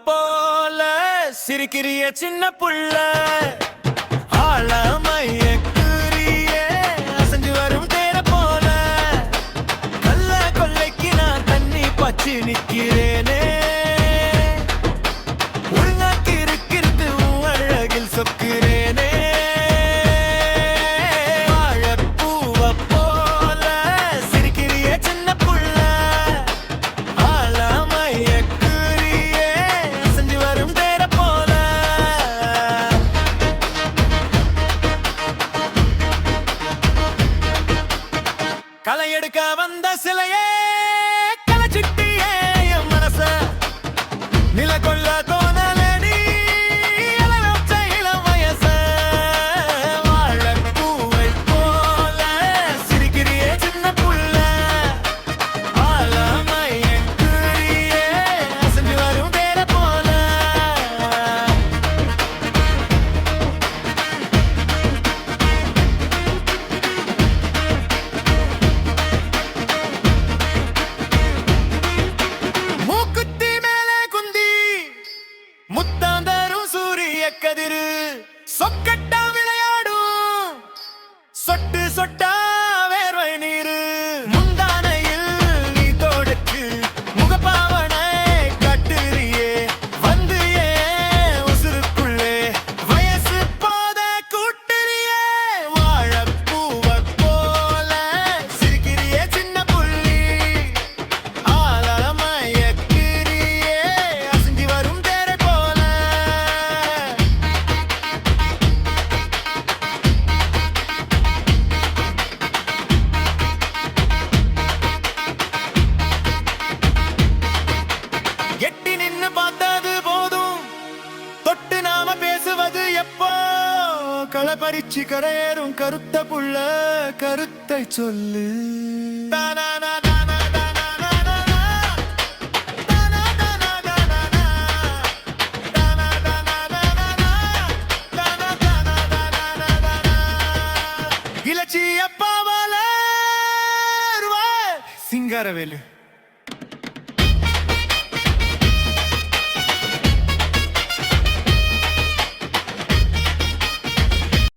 போல சிரிக்கிறிய சின்ன புள்ள ஆழமையக்குரிய அசைஞ்சு வரும் தேர போல கள்ள கொள்ளைக்கு நான் தண்ணி பச்சு நிக்கிறேனே உள்நாக்கு இருக்கிறது அழகில் சொக்கிறேனே களை எடுக்க வந்த சிலையே கலச்சிட்டியே என் மனச நில கொள்ள தோணலடி இளம் வயச வாழப்பூவை போல சிரிக்கிறியே சின்ன புள்ள ஆழமையக்குரிய அசைஞ்சு வரும் பேர போல முத்தாந்தரும் சூரிய கதிரு சொக்கட்டா விளையாடும் சொட்டு சொட்டா வேர்வை நீரு முந்தானையில் நீ தோடுக்கு முகப்பாவனை கட்டுறியே வந்து ஏன் உசுருக்குள்ளே வயசு போத கூட்டுறியே வாழப்பூவை போல சிரிக்கிறியே சின்ன புள்ளி ஆழமையக்குரியே அசைஞ்சு வரும் எட்டி நின்னு பார்த்தது போதும் தொட்டு நாம பேசுவது எப்போ களை பறிச்சு கரையேறும் கருத்த புள்ள கருத்தை சொல்லு இலட்சிய பாவல சிங்காரவேலு